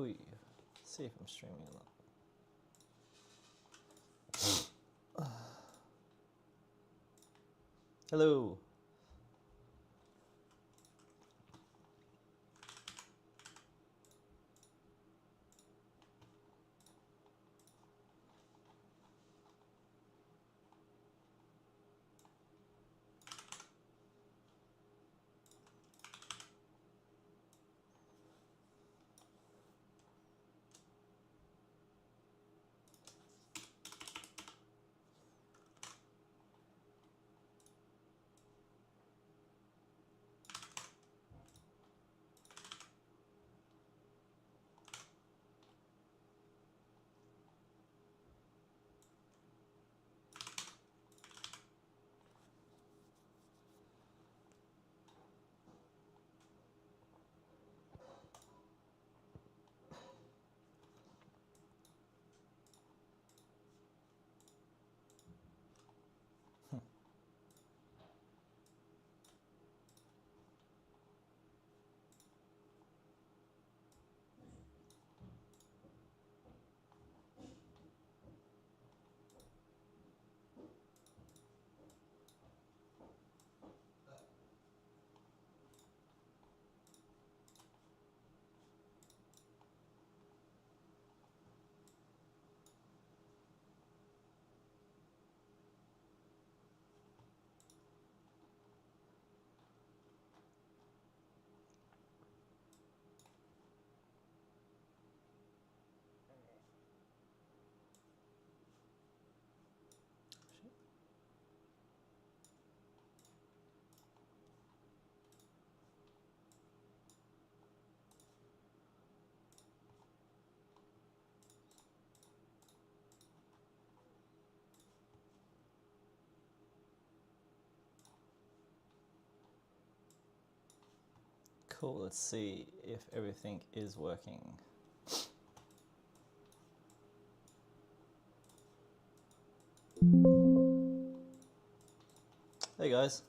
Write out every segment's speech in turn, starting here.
Ooh, see if I'm streaming or not. Hello. Cool, let's see if everything is working. Hey guys.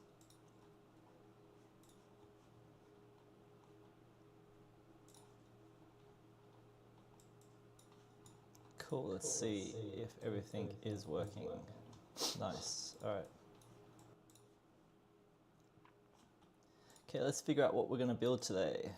Cool, let's see if everything is working. Nice, all right. Okay, let's figure out what we're gonna build today.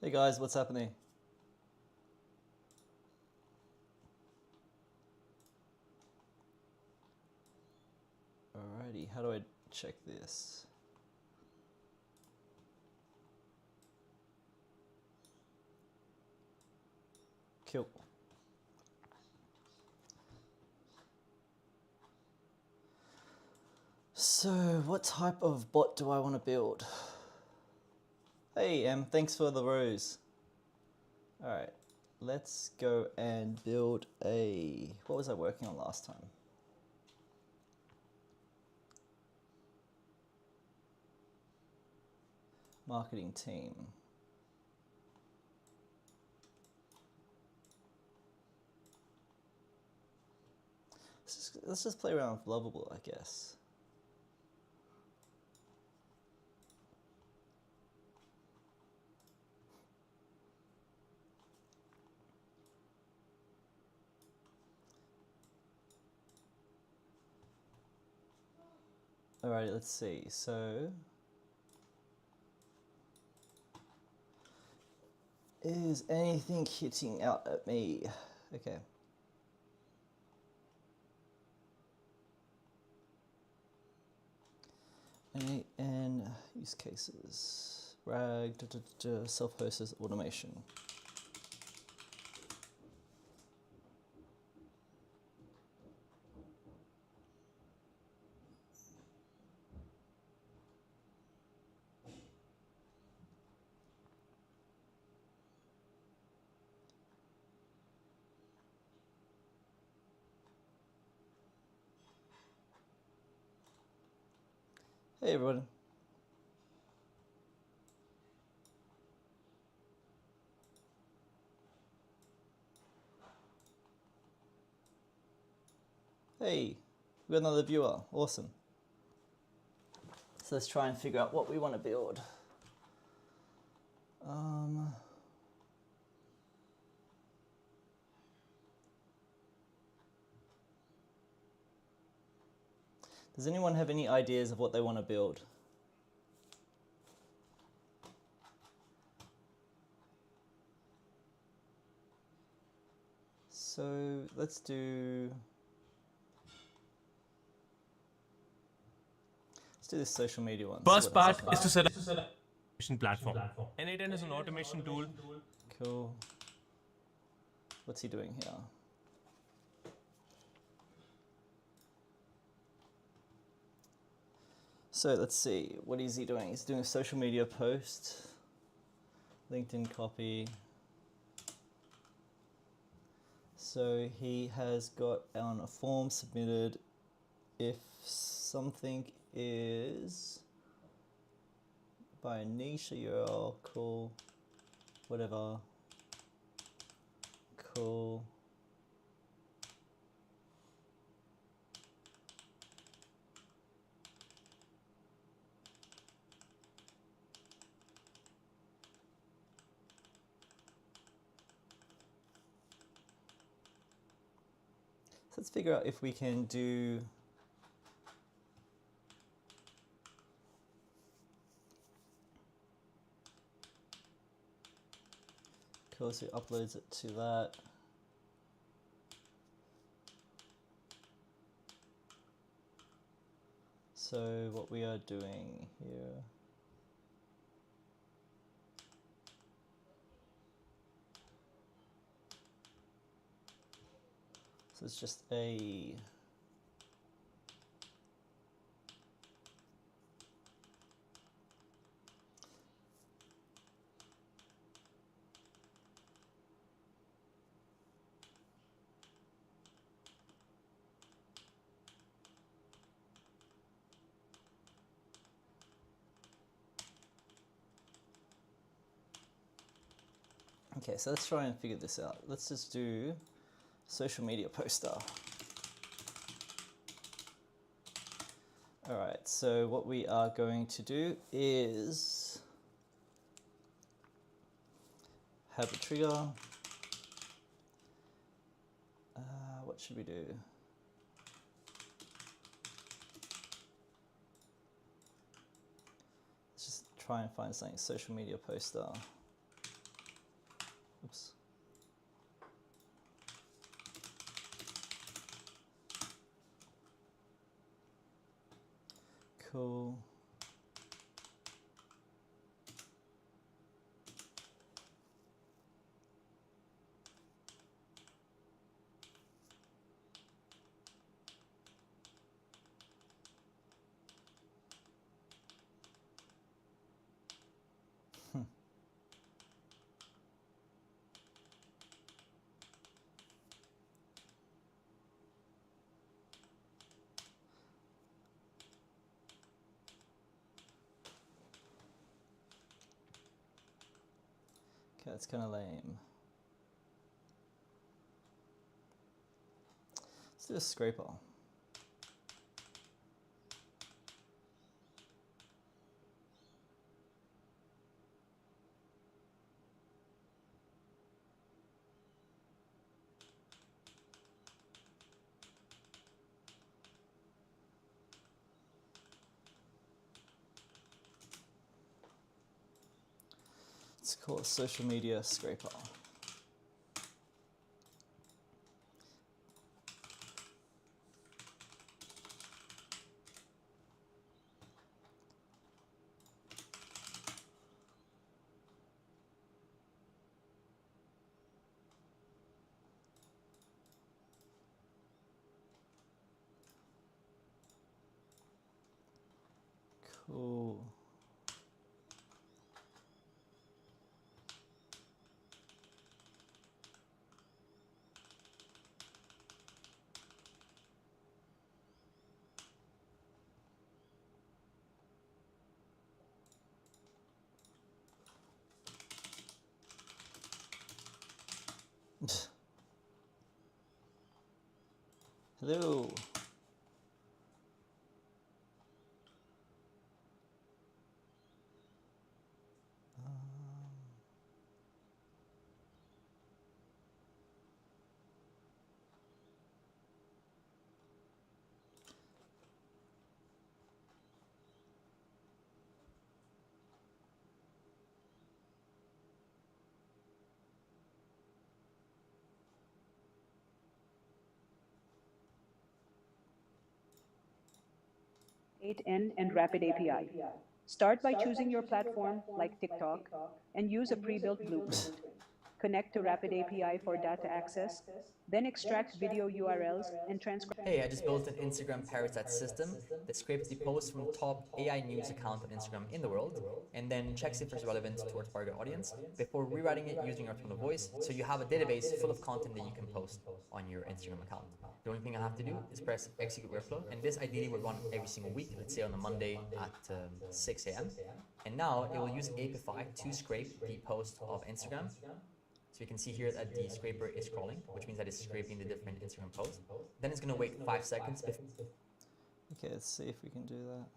Hey guys, what's happening? Alrighty, how do I check this? Cool. So, what type of bot do I want to build? Hey, thanks for the rose. Alright, let's go and build a... What was I working on last time? Marketing team. Let's just play around with Lovable, I guess. Alright, let's see. So, is anything hitting out at me? Okay. n8n use cases. RAG, self-hosted automation. Hey everyone. Hey, we got another viewer. Awesome. So let's try and figure out what we want to build. Does anyone have any ideas of what they want to build? So let's do this social media one. First part is to set up an automation platform. n8n is an automation tool. Cool. What's he doing here? So let's see, what is he doing? He's doing a social media post, LinkedIn copy. So he has got on a form submitted if something is by a niche URL, cool, whatever, cool. So let's figure out if we can do cool, so it uploads it to that. So what we are doing here, so it's just a okay, so let's try and figure this out. Let's just do social media poster. All right, so what we are going to do is have a trigger. What should we do? Let's just try and find something, social media poster. Oops. Cool. Okay, that's kind of lame. Let's do a scraper. Let's call it social media scraper. Cool. Hello. n8n and Rapid API. Start by choosing your platform, like TikTok, and use a pre-built blueprint. Connect to Rapid API for data access, then extract video URLs and transcribe. Hey, I just built an Instagram parasite system that scrapes the posts from the top AI news account on Instagram in the world, and then checks if it's relevant to our target audience before rewriting it using our tone of voice, so you have a database full of content that you can post on your Instagram account. The only thing I have to do is press execute workflow, and this ideally will run every single week, let's say on a Monday at 6 a.m. And now it will use Apify to scrape the post of Instagram. So you can see here that the scraper is crawling, which means that it's scraping the different Instagram posts. Then it's going to wait 5 seconds before. Okay, let's see if we can do that.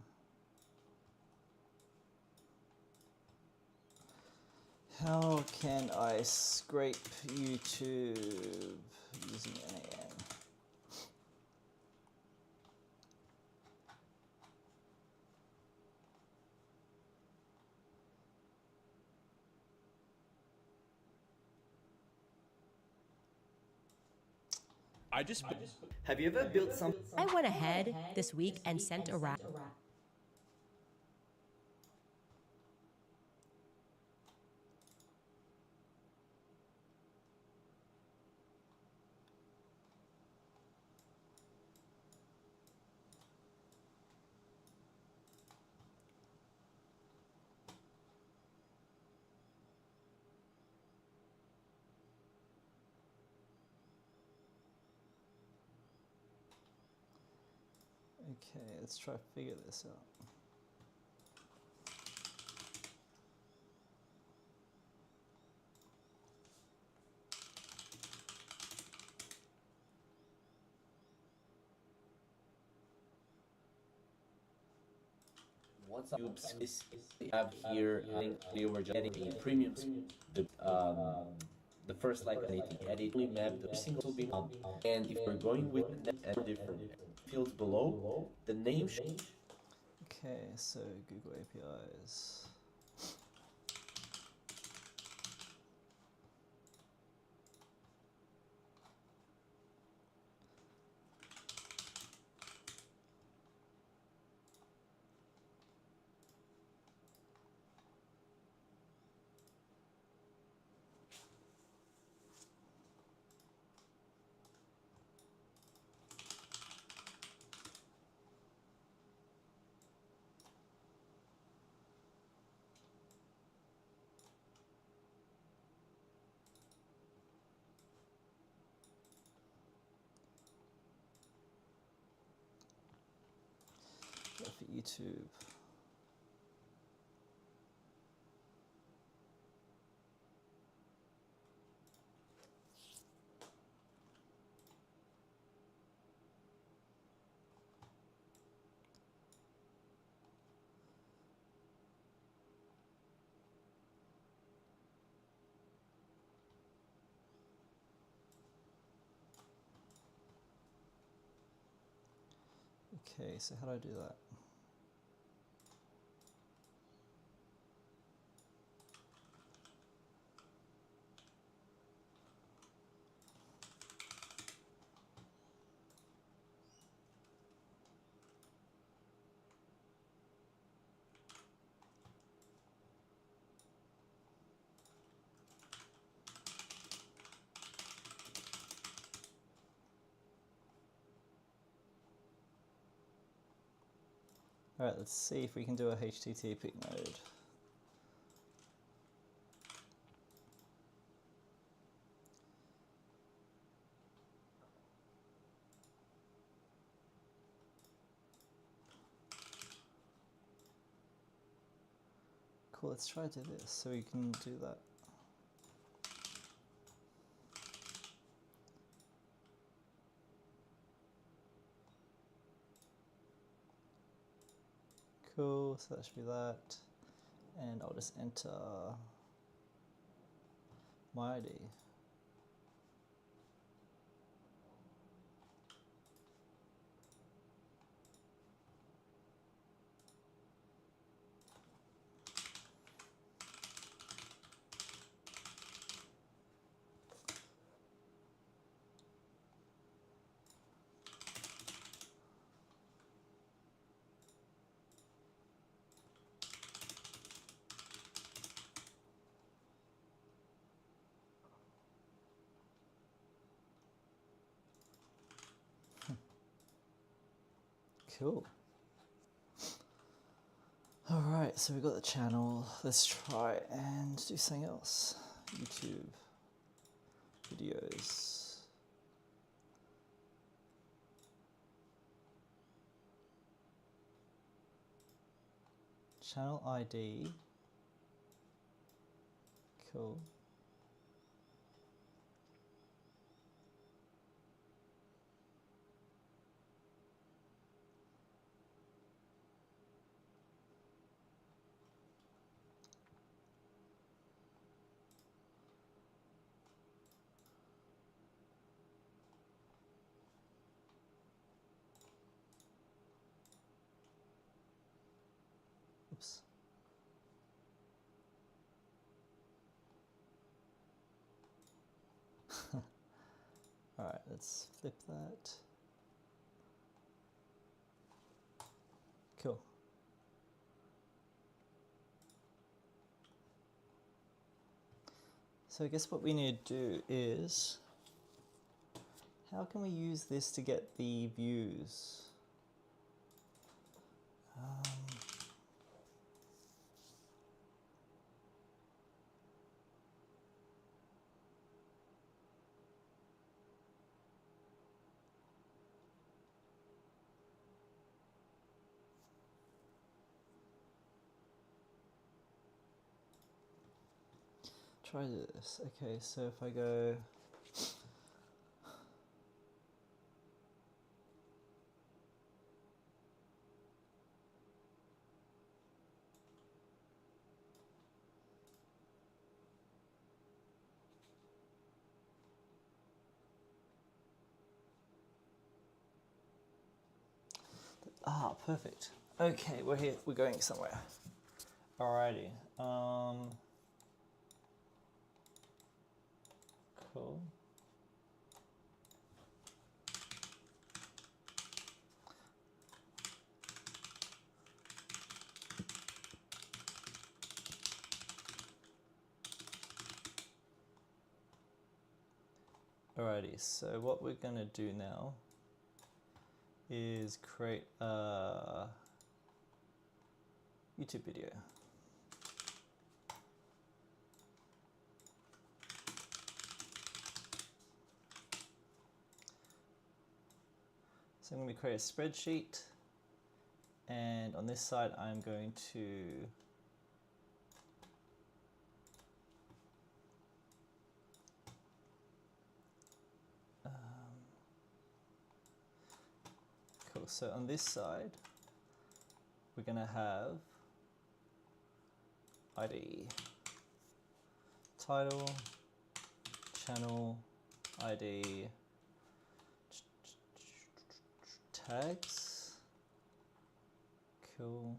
How can I scrape YouTube using n8n? Have you ever built something? I went ahead this week and sent a wrap. Okay, let's try to figure this out. Once you have here, I think we were getting a premium. The first like edit only map the single being and if we're going with different fields below, the name. Okay, so Google APIs. Go for YouTube. Okay, so how do I do that? All right, let's see if we can do a HTTP node. Cool, let's try to do this so we can do that. Cool, so that should be that. And I'll just enter my ID. Cool. Alright, so we've got the channel. Let's try and do something else. YouTube videos. Channel ID. Cool. Oops. Alright, let's flip that. Cool. So I guess what we need to do is, how can we use this to get the views? Try this. Okay, so if I go perfect. Okay, we're here. We're going somewhere. Alrighty. Cool. Alrighty, so what we're gonna do now is create a YouTube video. So I'm going to create a spreadsheet, and on this side I'm going to cool. So on this side we're going to have ID, title, channel, ID, tags. Cool.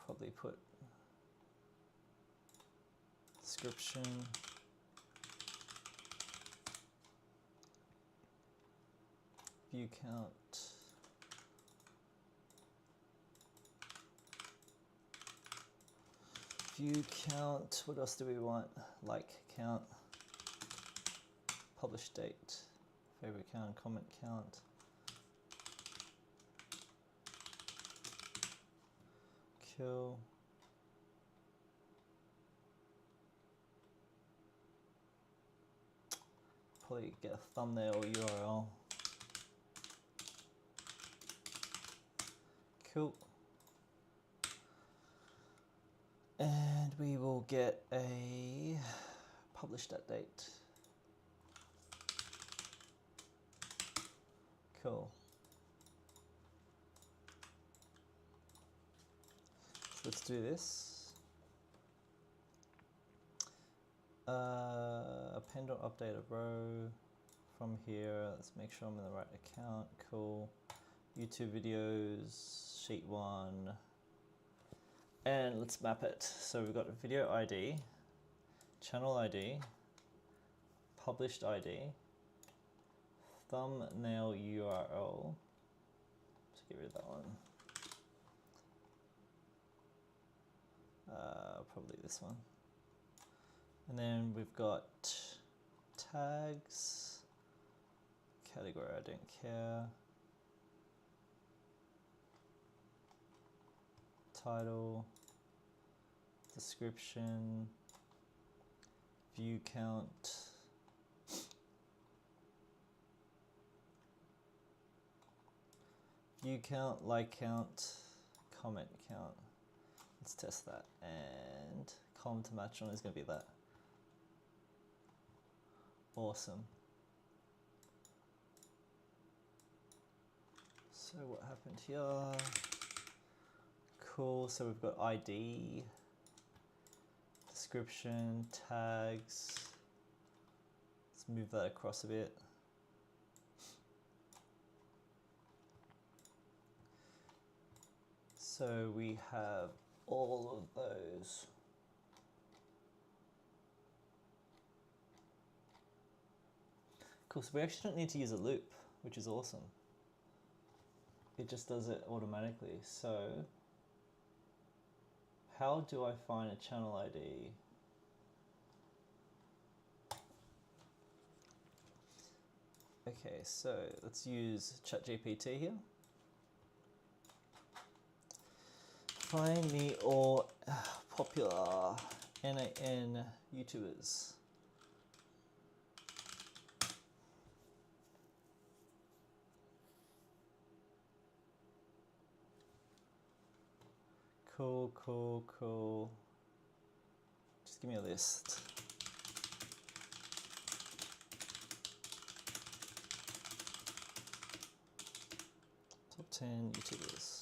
Probably put description. View count. View count. What else do we want? Like count. Publish date. Favorite count. Comment count. Cool. Probably get a thumbnail URL. Cool. And we will get a publish that date. Cool. let's do this. Append or update a row from here. Let's make sure I'm in the right account. Cool. YouTube videos, sheet 1. And let's map it. So we've got a video ID, channel ID, published ID, thumbnail URL. Let's get rid of that one. Probably this one. And then we've got tags, category I don't care, title, description, view count, like count, comment count. Let's test that. And column to match on is going to be that. Awesome. So what happened here? Cool, so we've got ID, description, tags. Let's move that across a bit. So we have all of those. Cool, so we actually don't need to use a loop, which is awesome. It just does it automatically. So how do I find a channel ID? Okay, so let's use ChatGPT here. Find me all popular n8n YouTubers. Cool, cool, cool. Just give me a list. Top 10 YouTubers.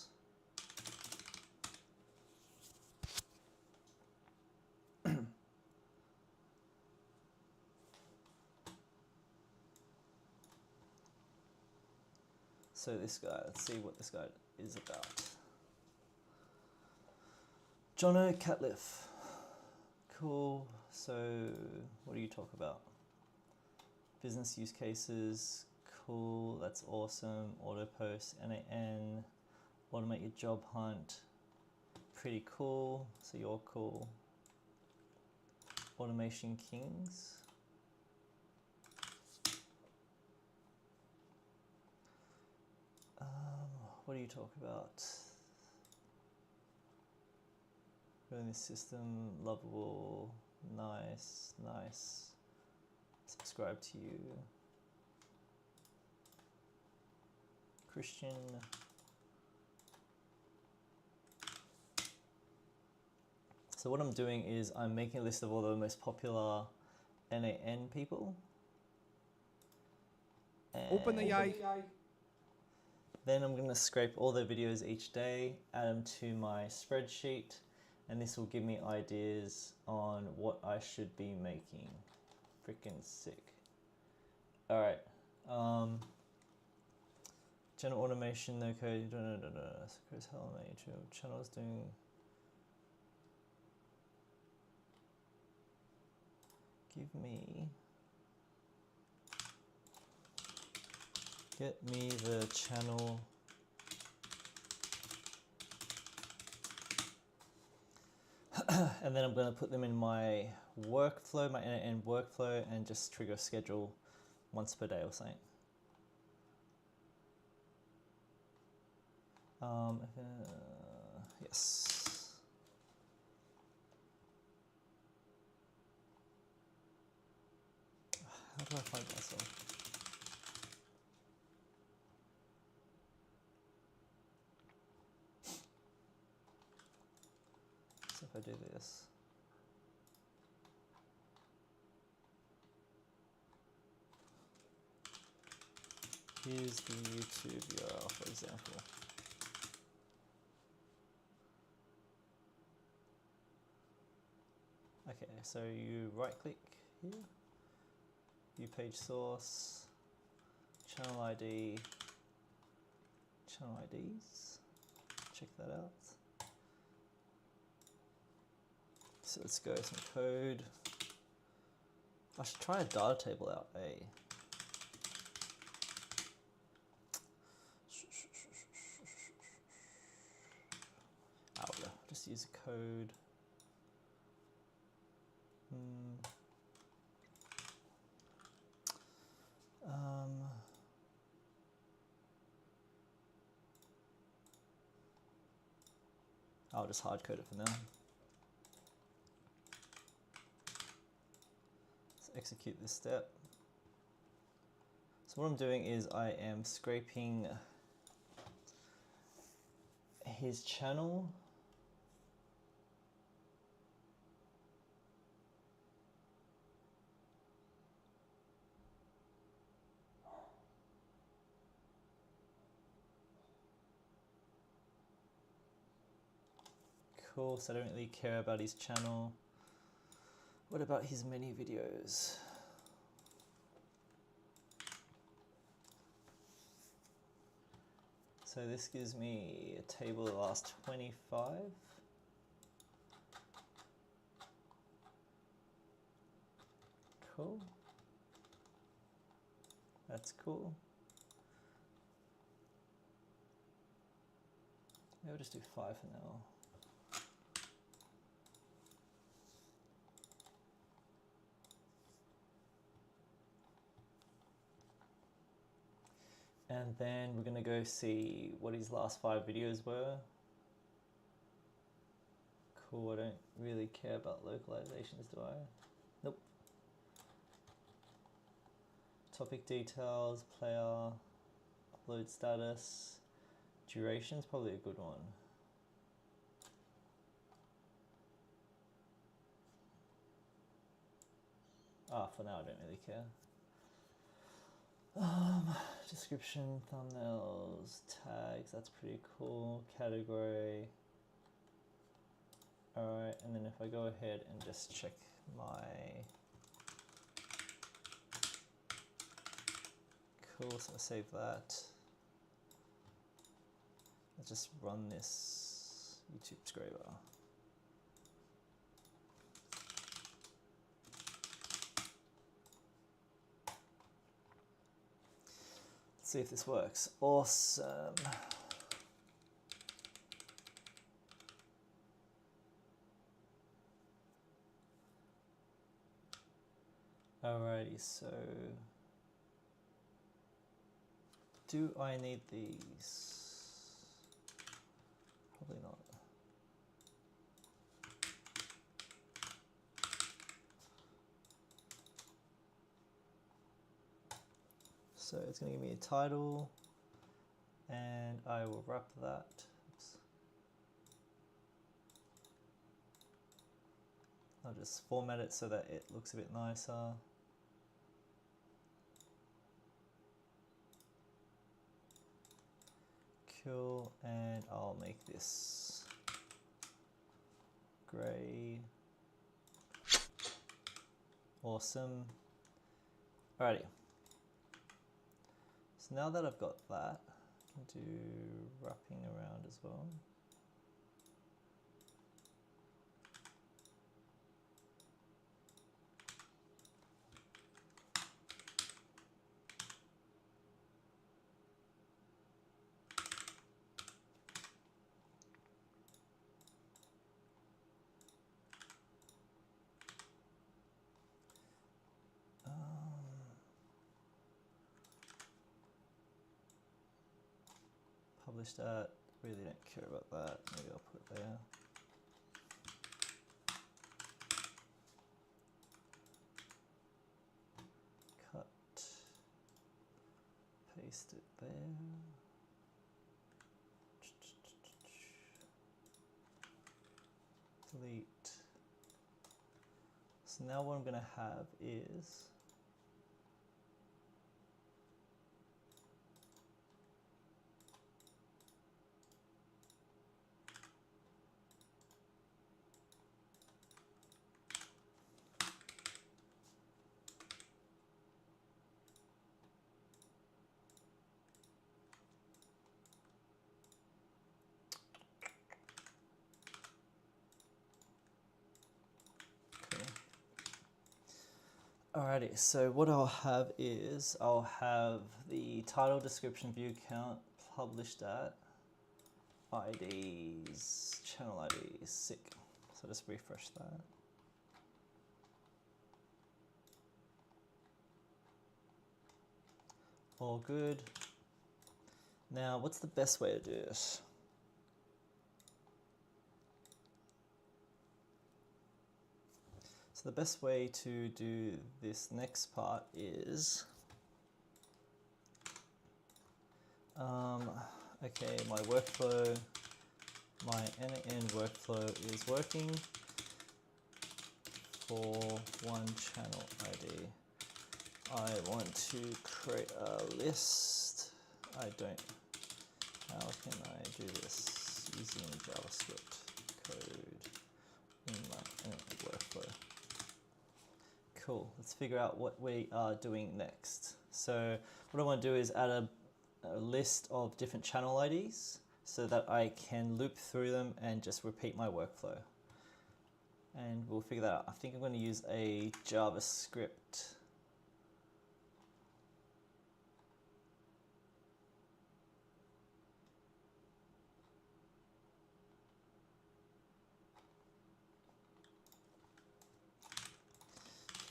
So this guy, let's see what this guy is about. Jono Catliff. Cool. So what do you talk about? Business use cases. Cool. That's awesome. Auto post, n8n. Automate your job hunt. Pretty cool. So you're cool. Automation Kings. What do you talk about? Running this system, lovable, nice, nice. Subscribe to you. Christian. So what I'm doing is I'm making a list of all the most popular n8n people. Open the AI. Then I'm going to scrape all their videos each day, add them to my spreadsheet, and this will give me ideas on what I should be making. Freaking sick. All right. General automation, no code. Chris Helen, YouTube channels doing. Give me. Get me the channel and then I'm going to put them in my workflow, my n8n workflow, and just trigger schedule once per day or something. Yes. How do I find myself? If I do this. Here's the YouTube URL, for example. so you right click here, view page source, channel ID, channel IDs, check that out. So let's go some code. I should try a data table out, just use a code. I'll just hard code it for now. Let's execute this step. So what I'm doing is I am scraping his channel. Cool, so I don't really care about his channel. What about his many videos? So this gives me a table of the last 25. Cool. That's cool. Maybe I'll just do 5 for now. And then we're gonna go see what his last 5 videos were. Cool, I don't really care about localizations, do I? Nope. Topic details, player, upload status, duration's probably a good one. For now I don't really care. Description, thumbnails, tags, that's pretty cool. Category. Alright, and then if I go ahead and just check my... Cool, so I save that. Let's just run this YouTube scraper. See if this works. Awesome. Alrighty, so do I need these? Probably not. So it's going to give me a title, and I will wrap that. Oops. I'll just format it so that it looks a bit nicer. Cool, and I'll make this gray. Awesome. Alrighty. So now that I've got that, I can do wrapping around as well. Publish that, really don't care about that, maybe I'll put it there. Cut, paste it there. Delete. So now what I'm going to have is Alrighty, so what I'll have is I'll have the title, description, view count, published at, IDs, channel IDs, sick. So just refresh that. All good. Now, what's the best way to do this? So the best way to do this next part is, okay, my workflow, my n8n workflow is working for one channel ID. I want to create a list. How can I do this using JavaScript code in my workflow? Cool, let's figure out what we are doing next. So what I want to do is add a list of different channel IDs so that I can loop through them and just repeat my workflow. And we'll figure that out. I think I'm going to use a JavaScript.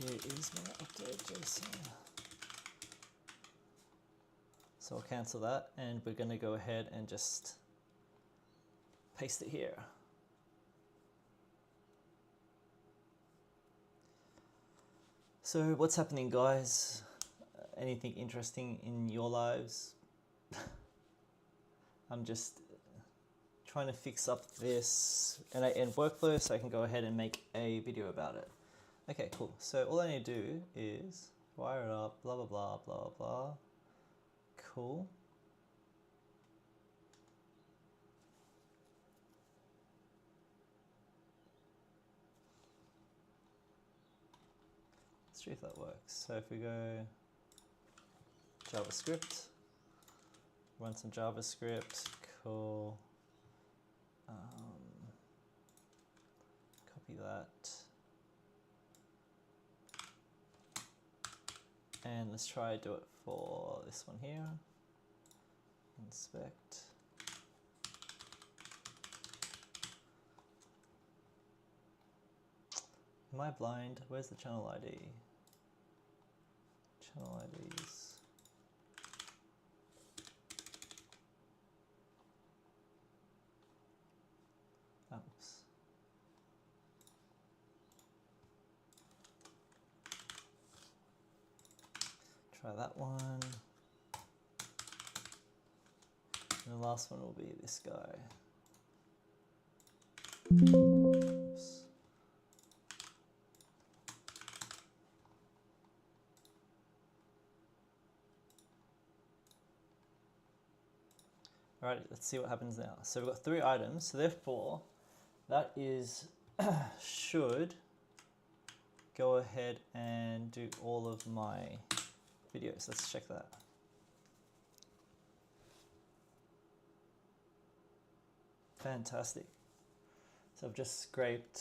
Here is my update JSON. So I'll cancel that and we're going to go ahead and just paste it here. So what's happening, guys? Anything interesting in your lives? I'm just trying to fix up this n8n workflow so I can go ahead and make a video about it. Okay, cool. So all I need to do is wire it up, blah, blah, blah, blah, blah. Cool. Let's see if that works. So if we go JavaScript, run some JavaScript, cool. Copy that. And let's try to do it for this one here. Inspect. Am I blind? Where's the channel ID? Channel IDs. Oops. Try that one. And the last one will be this guy. Oops. Alright, let's see what happens now. So we've got 3 items, so therefore that is should go ahead and do all of my videos. Let's check that. Fantastic. So I've just scraped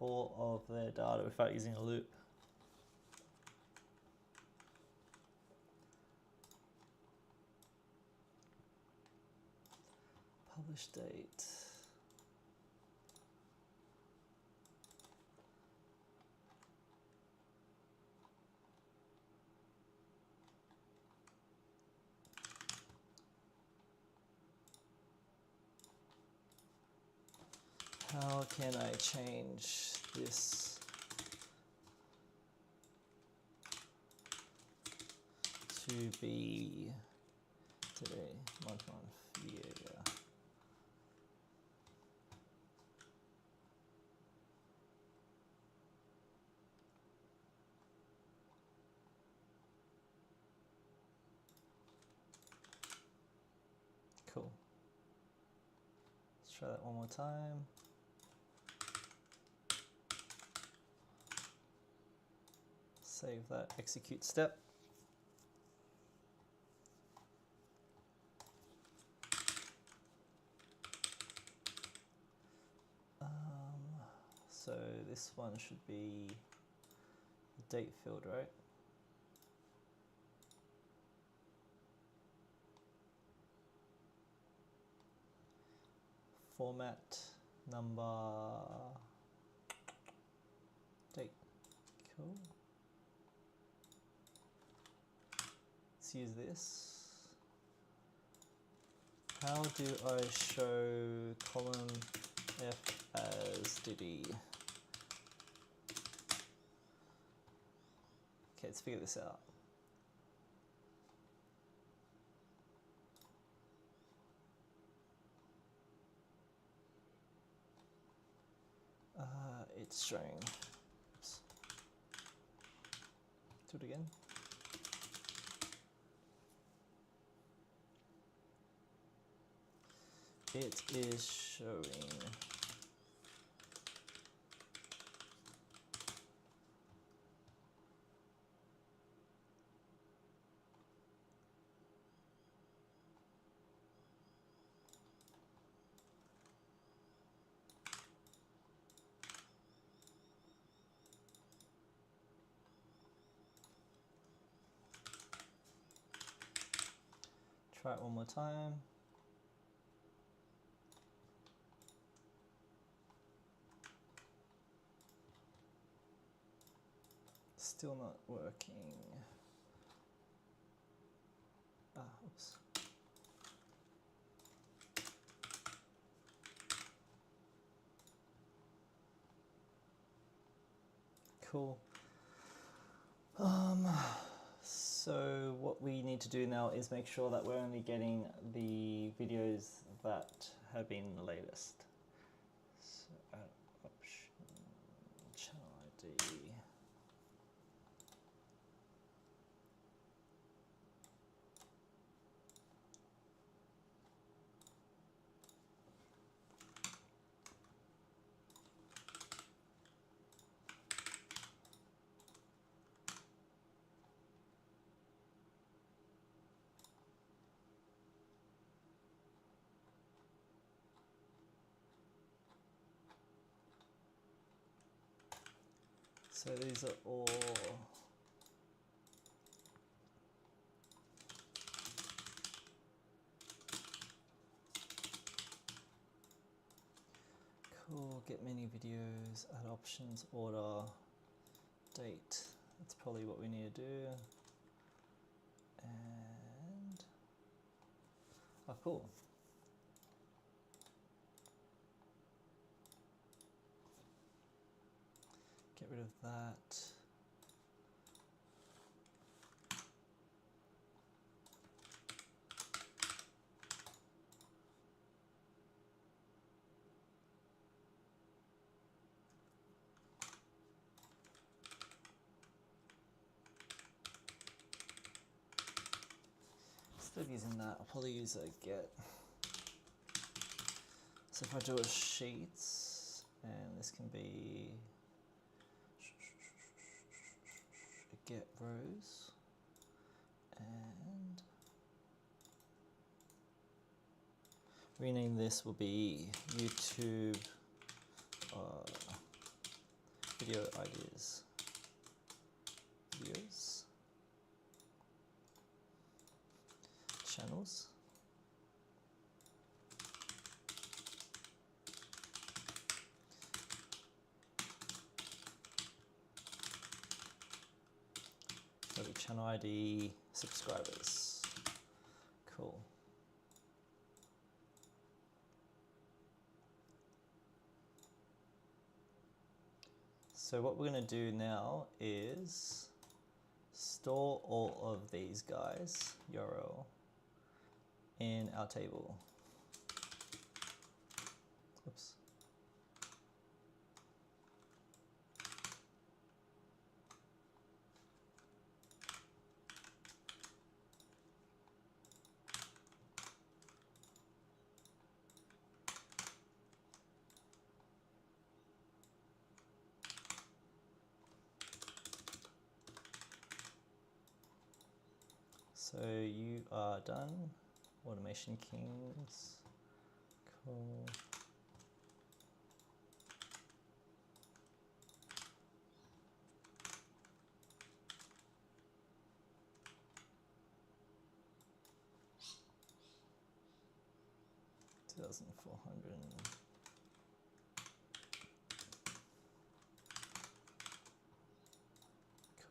all of their data without using a loop. Publish date. How can I change this to be today, month, year? Cool. Let's try that one more time. Save that execute step. So this one should be the date field, right? format, number, date. Cool. Let's use this. How do I show column F as DD? Okay, let's figure this out. It's showing. Oops. Do it again. It is showing. Try it one more time. Still not working. Oops. Cool. So what we need to do now is make sure that we're only getting the videos that have been the latest. So add option, channel ID. So these are all cool. Get many videos, add options, order, date. That's probably what we need to do. And oh, cool. Get rid of that. Instead of using that, I'll probably use a get. So if I do a sheets, and this can be a get rows, and rename this will be YouTube video ideas. Videos. Channels. Got a channel ID, subscribers. Cool. So what we're going to do now is store all of these guys, URL, in our table. Oops. So you are done. Automation Kings. Cool. 2,400.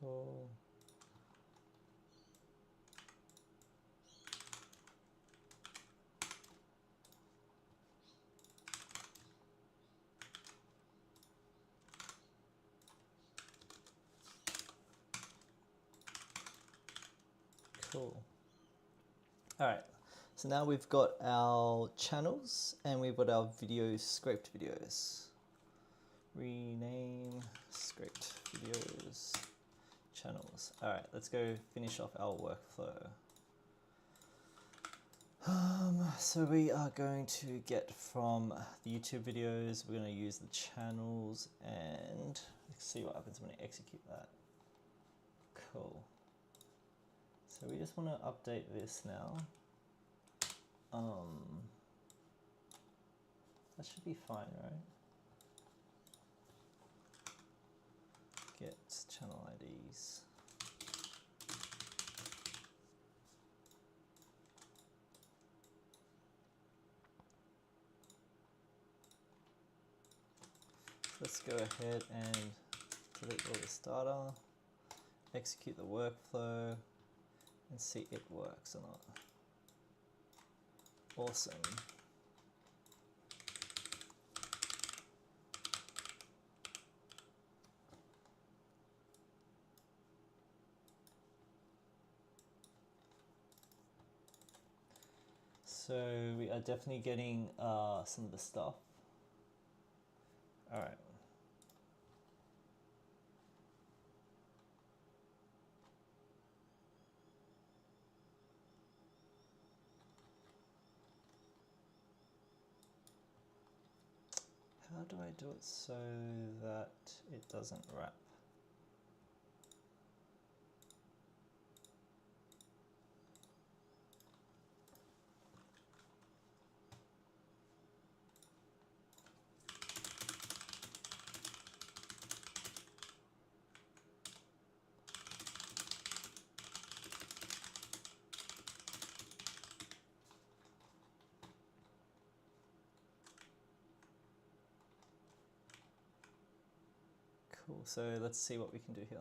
Cool. Cool. All right. So now we've got our channels and we've got our videos, scraped videos. Rename scraped videos channels. All right, let's go finish off our workflow. So we are going to get from the YouTube videos, we're going to use the channels, and let's see what happens when I execute that. Cool. So we just want to update this now. That should be fine, right? Get channel IDs. Let's go ahead and delete all this data, execute the workflow, and see it works or not. Awesome. So we are definitely getting some of the stuff. All right. How do I do it so that it doesn't wrap? Cool, so let's see what we can do here.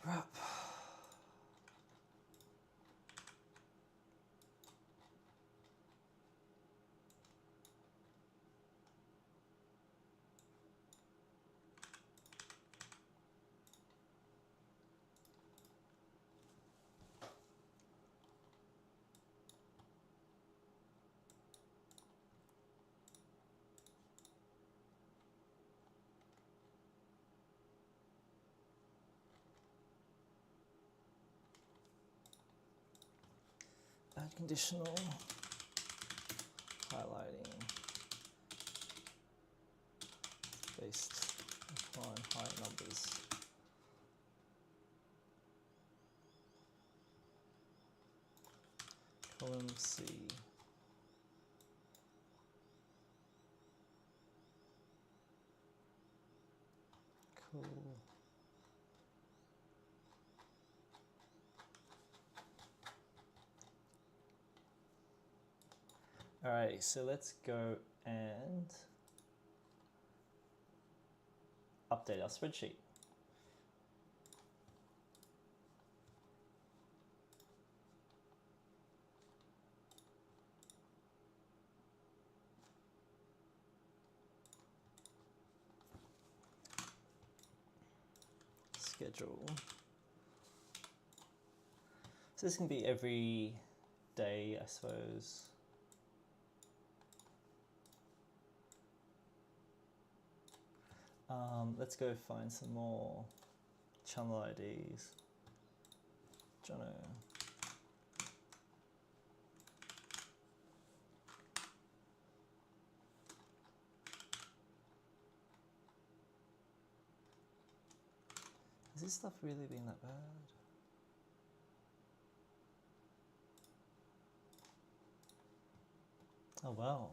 Wrap. Add conditional, highlighting, based on high numbers. Column C. Cool. All right, so let's go and update our spreadsheet. Schedule. So this can be every day, I suppose. Let's go find some more channel IDs. Jono. Has this stuff really been that bad? Oh wow.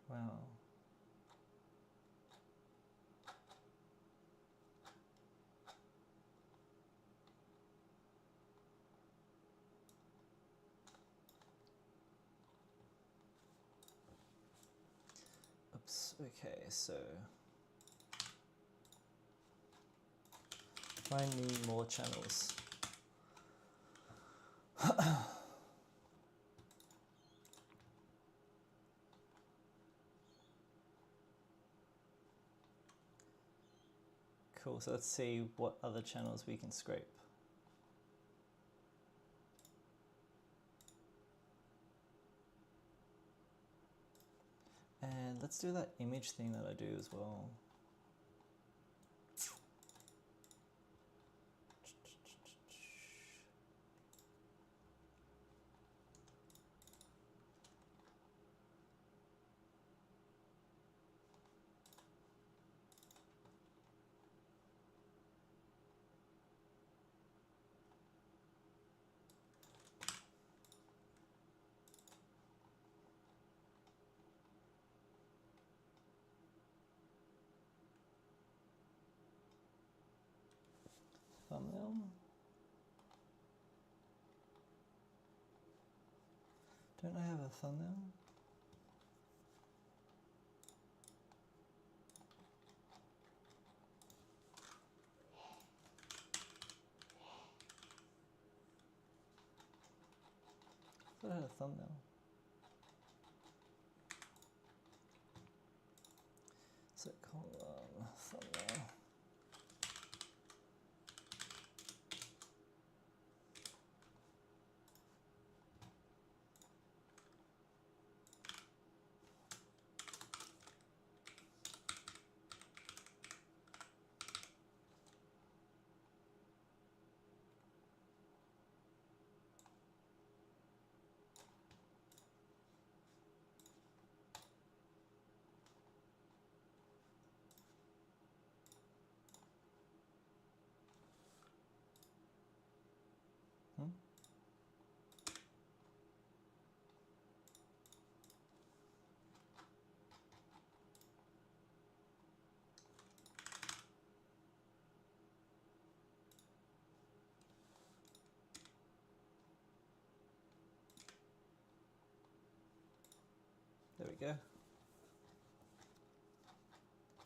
Wow. Oops, okay, so find me more channels. Cool, so let's see what other channels we can scrape. And let's do that image thing that I do as well. Thumbnail. Don't I have a thumbnail? I thought I had a thumbnail. So thumbnail. There we go.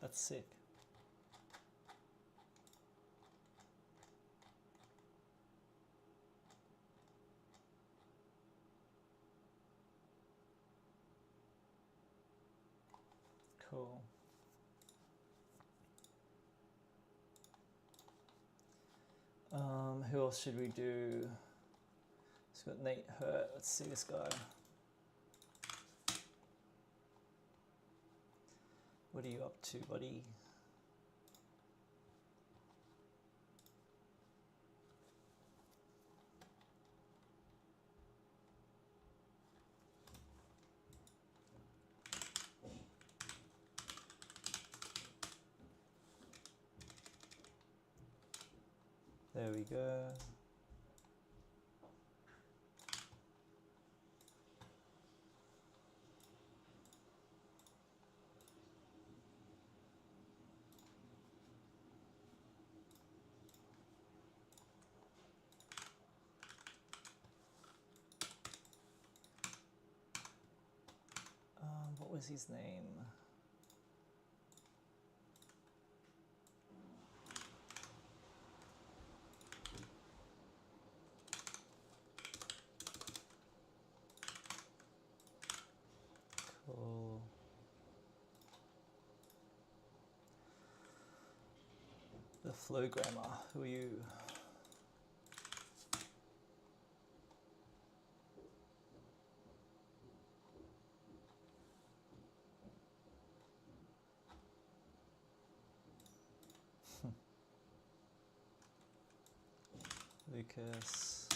That's sick. Cool. Who else should we do? It's got Nate Hurt. Let's see this guy. What are you up to, buddy? There we go. What was his name? Cool. The flow grammar. Who are you? Lucas.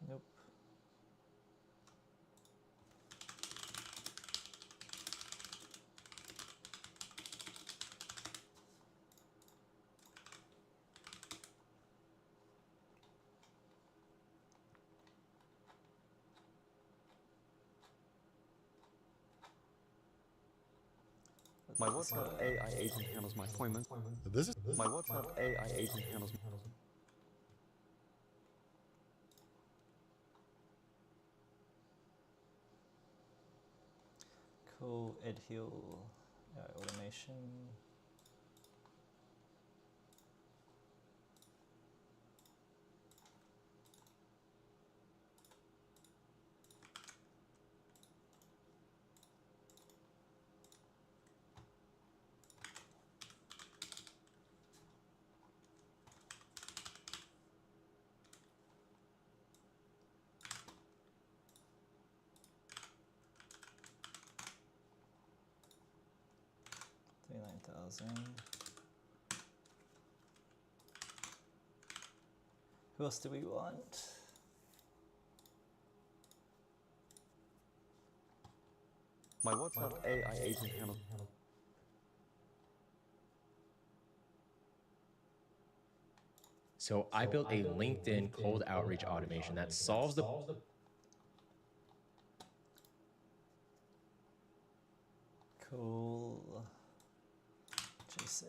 Nope. My WhatsApp AI agent handles my appointments. This is My WhatsApp AI agent handles. Cool. Ed Hill. Automation. Who else do we want? My WhatsApp AI agent handles. So I built a LinkedIn cold outreach automation that solves the Cool. Just AI.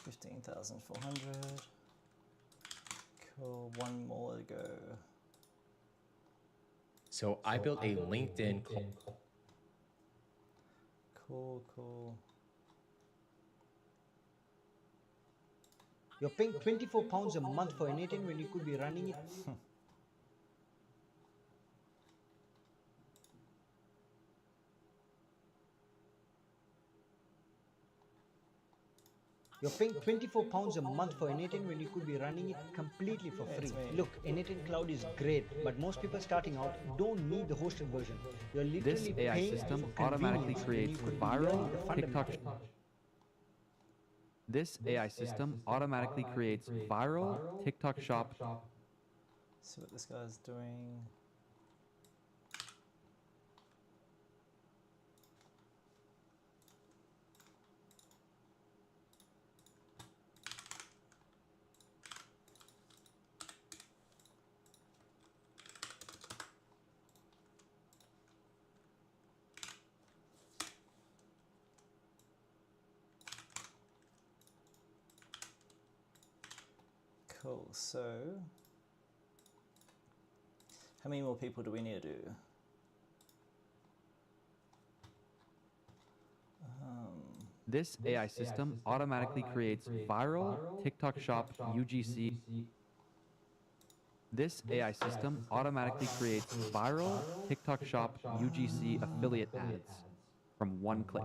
$15,400. Cool. One more to go. So I built a LinkedIn Cool. You're paying £24 a month for n8n when you could be running it. You're paying £24 a month for n8n when you could be running it completely for free. Look, n8n Cloud is great, but most people starting out don't need the hosted version. You're literally This AI paying system for automatically convenience when creates you could be viral learning the TikTok. fundamentals. This AI system automatically creates viral TikTok shop. See what this guy's doing. Cool, so how many more people do we need to do? This AI system automatically creates viral TikTok shop UGC. This AI system automatically creates viral TikTok shop UGC affiliate ads from one click.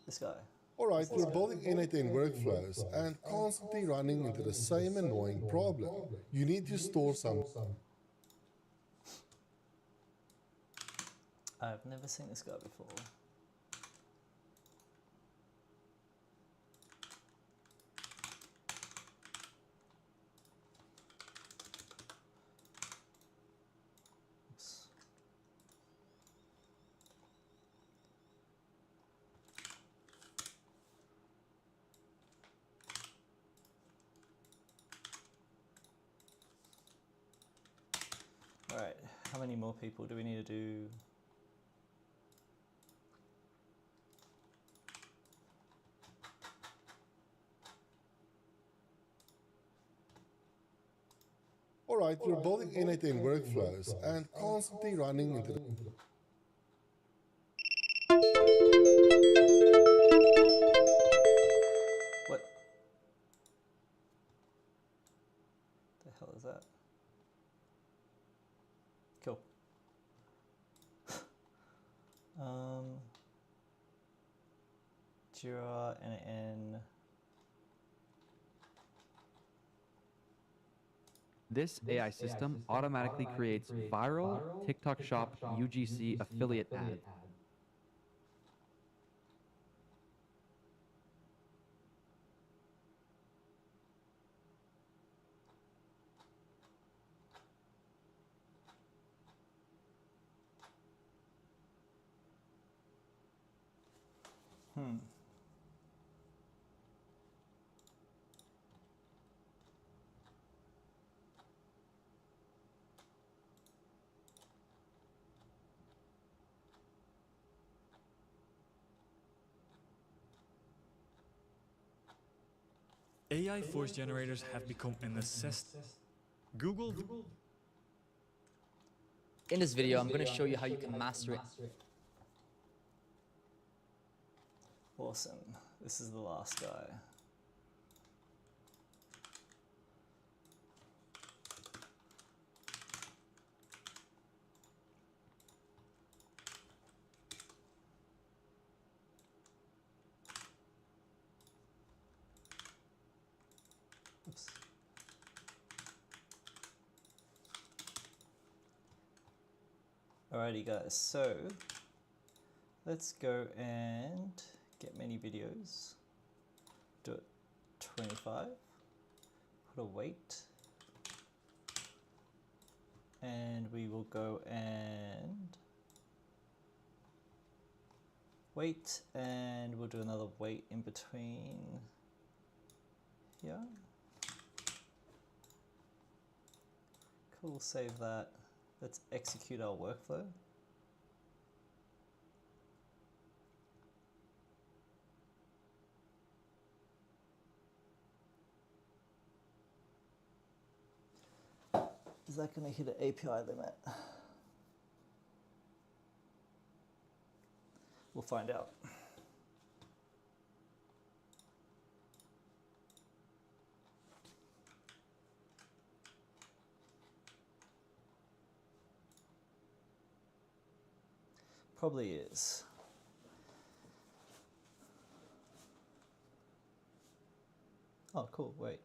This guy. alright, you're building n8n workflows and constantly running into the same annoying problem. You need to store some. I've never seen this guy before. Oops. All right, how many more people do we need to do? Alright, you're building n8n workflows and constantly running into the. What the hell is that? Cool. Jira, n8n. This AI system automatically creates viral TikTok shop UGC affiliate ads. AI voice generators have become a necessity. Google. In this video, I'm going to show you how you can master it. Awesome. This is the last guy. Oops. Alrighty guys, so let's go and get many videos. Do it 25. Put a weight. And we will go and wait, and we'll do another wait in between here. Cool, save that. Let's execute our workflow. Is that going to hit an API limit? We'll find out. Probably is. Oh, cool, wait.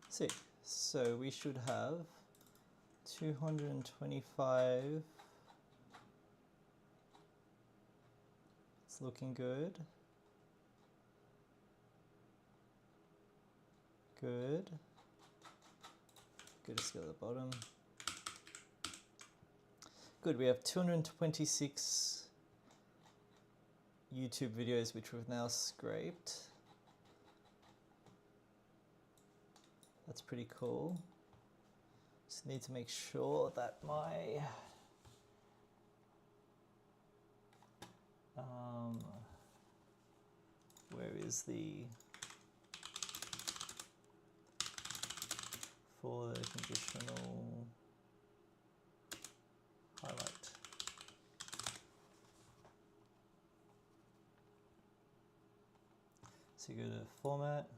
Sick. So we should have 225. It's looking good. Good. Good, just go to the bottom. Good, we have 226 YouTube videos which we've now scraped. That's pretty cool. Just need to make sure that my where is the for the conditional highlight. So you go to format,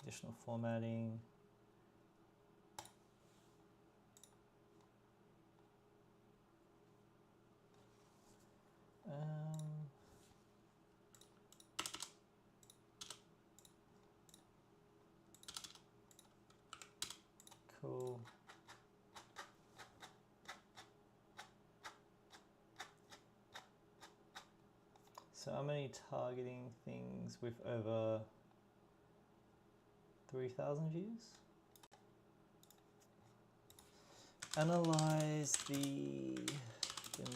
additional formatting, cool. So I'm only targeting things with over 3,000 views. Analyze the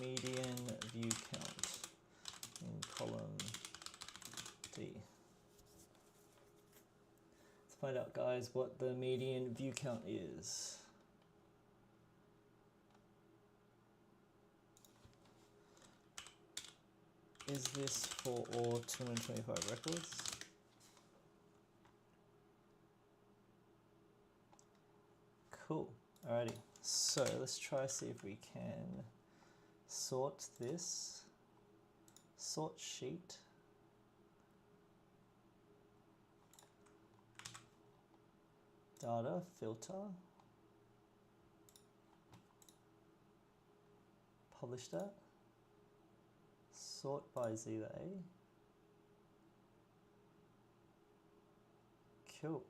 median view count in column D. Let's find out, guys, what the median view count is. Is this for all 225 records? Cool, alrighty. So let's try see if we can sort this. Sort sheet. Data, filter. Publish that. Sort by Z to A. Cool.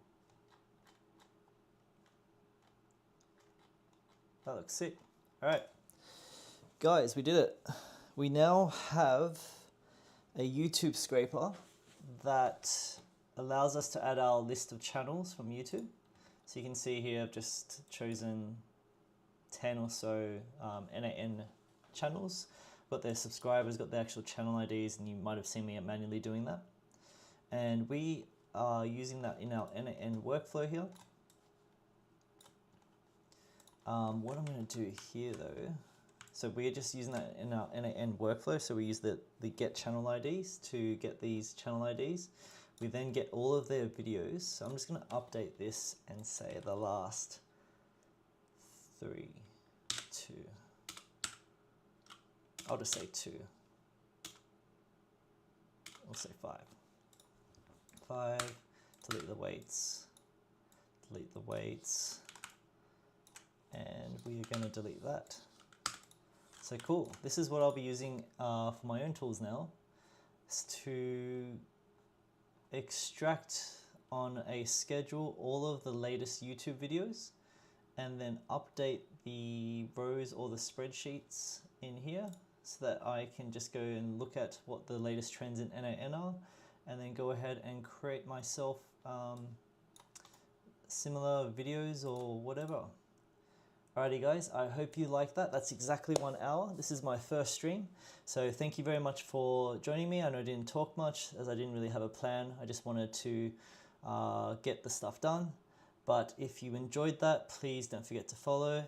That looks sick. Alright. Guys, we did it. We now have a YouTube scraper that allows us to add our list of channels from YouTube. So you can see here I've just chosen 10 or so n8n channels, got their subscribers, got their actual channel IDs, and you might have seen me manually doing that. And we are using that in our n8n workflow here. What I'm going to do here though, so we're just using that in our n8n workflow. So we use the get channel IDs to get these channel IDs. We then get all of their videos. So I'm just going to update this and say the last 3, 2. I'll just say 2. We'll say 5. 5. Delete the weights. Delete the weights. And we are going to delete that. So cool. This is what I'll be using for my own tools now. Is to extract on a schedule all of the latest YouTube videos and then update the rows or the spreadsheets in here so that I can just go and look at what the latest trends in n8n are and then go ahead and create myself similar videos or whatever. Alrighty guys, I hope you like that. That's exactly 1 hour. This is my first stream. So thank you very much for joining me. I know I didn't talk much as I didn't really have a plan. I just wanted to get the stuff done. But if you enjoyed that, please don't forget to follow.